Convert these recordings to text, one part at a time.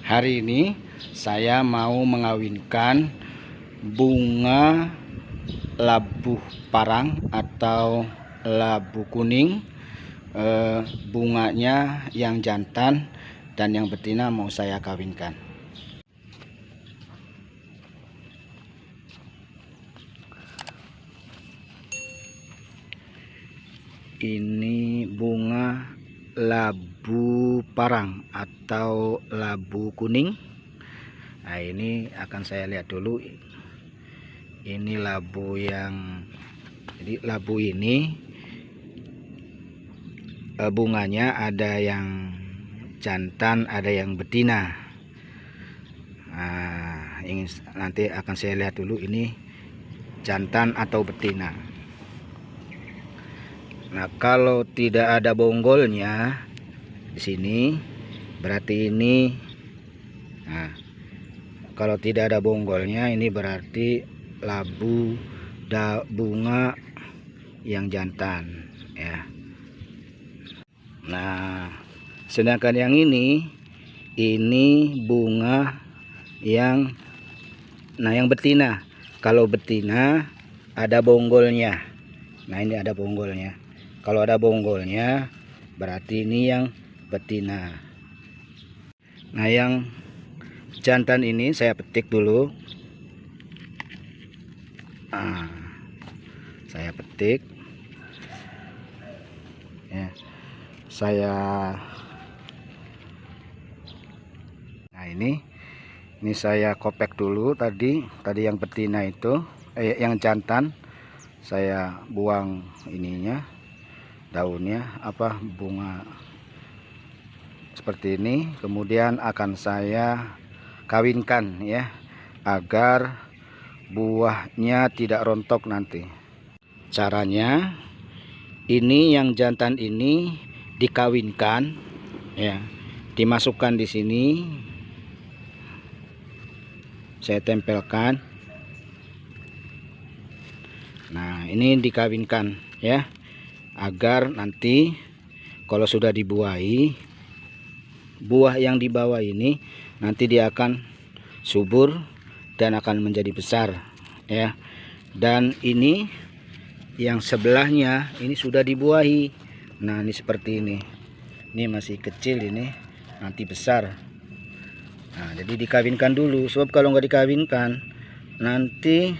Hari ini saya mau mengawinkan bunga labu parang atau labu kuning. Bunganya yang jantan dan yang betina mau saya kawinkan. Ini bunga labu parang atau labu kuning. Nah, ini akan saya lihat dulu. Ini labu jadi labu ini bunganya ada yang jantan, ada yang betina. Nah, nanti akan saya lihat dulu ini jantan atau betina. Nah, kalau tidak ada bonggolnya di sini berarti ini. Nah, kalau tidak ada bonggolnya ini berarti labu bunga yang jantan ya. Nah, sedangkan yang ini bunga yang betina. Kalau betina ada bonggolnya. Nah, ini ada bonggolnya. Kalau ada bonggolnya berarti ini yang betina. Nah, yang jantan ini saya petik dulu. Nah, saya petik ya. Nah, ini saya kopek dulu tadi yang betina itu, yang jantan saya buang ininya, daunnya bunga seperti ini. Kemudian akan saya kawinkan ya, agar buahnya tidak rontok nanti. Caranya ini yang jantan ini dikawinkan ya, dimasukkan di sini, saya tempelkan. Nah, ini dikawinkan ya, agar nanti kalau sudah dibuahi, buah yang di bawah ini nanti dia akan subur dan akan menjadi besar ya. Dan ini yang sebelahnya ini sudah dibuahi. Nah, ini seperti ini. Ini masih kecil, ini nanti besar. Nah, jadi dikawinkan dulu, sebab kalau nggak dikawinkan nanti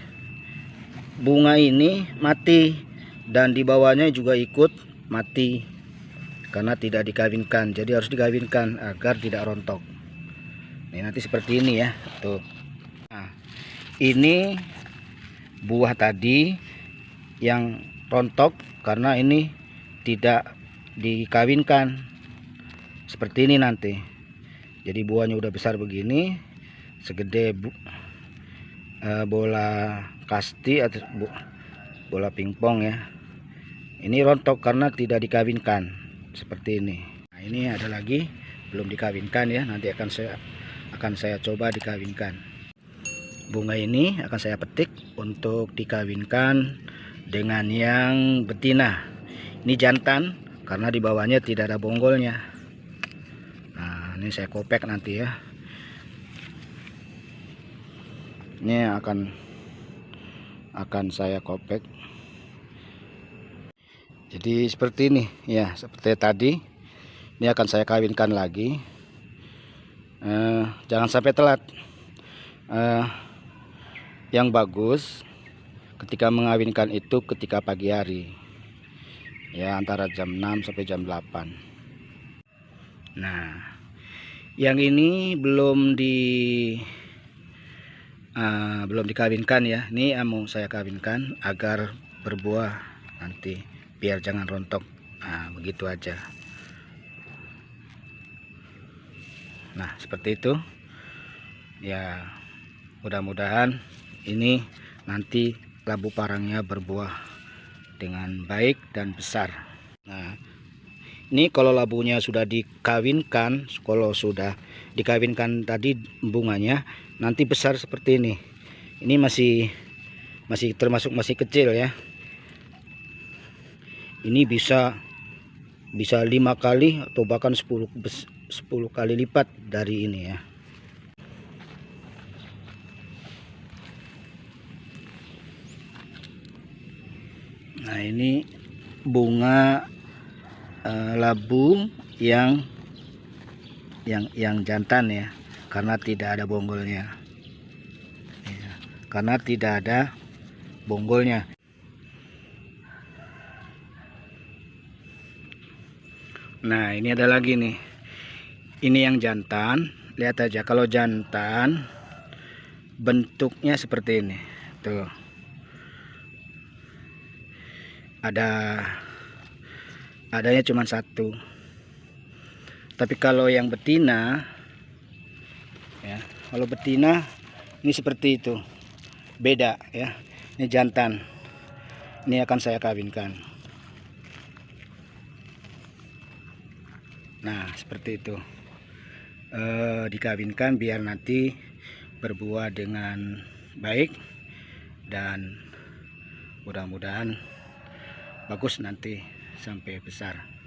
bunga ini mati dan di bawahnya juga ikut mati karena tidak dikawinkan. Jadi harus dikawinkan agar tidak rontok. Ini nanti seperti ini ya, tuh. Nah, ini buah tadi yang rontok karena ini tidak dikawinkan. Seperti ini nanti. Jadi buahnya udah besar begini, segede bola kasti atau bola pingpong ya. Ini rontok karena tidak dikawinkan seperti ini. Nah, ini ada lagi belum dikawinkan ya, nanti akan saya coba dikawinkan. Bunga ini akan saya petik untuk dikawinkan dengan yang betina. Ini jantan karena di bawahnya tidak ada bonggolnya. Nah, ini saya kopek nanti ya. Ini akan saya kopek. Jadi seperti ini ya, seperti tadi. Ini akan saya kawinkan lagi. Jangan sampai telat. Yang bagus ketika mengawinkan itu ketika pagi hari ya, antara jam 6 sampai jam 8. Nah, yang ini belum dikawinkan ya. Ini mau saya kawinkan agar berbuah nanti, biar jangan rontok. Nah, begitu aja. Nah, seperti itu ya. Mudah-mudahan ini nanti labu parangnya berbuah dengan baik dan besar. Nah, ini kalau labunya sudah dikawinkan, kalau sudah dikawinkan tadi bunganya nanti besar seperti ini. Ini masih termasuk masih kecil ya. Ini bisa 5 kali atau bahkan 10 kali lipat dari ini ya. Nah, ini bunga labu yang jantan ya, karena tidak ada bonggolnya ya, karena tidak ada bonggolnya. Nah, ini ada lagi nih, ini yang jantan. Lihat aja, kalau jantan bentuknya seperti ini tuh, adanya cuma satu. Tapi kalau yang betina ya, kalau betina ini seperti itu, beda ya. Ini jantan, ini akan saya kawinkan. Nah, seperti itu, dikawinkan biar nanti berbuah dengan baik dan mudah-mudahan bagus nanti sampai besar.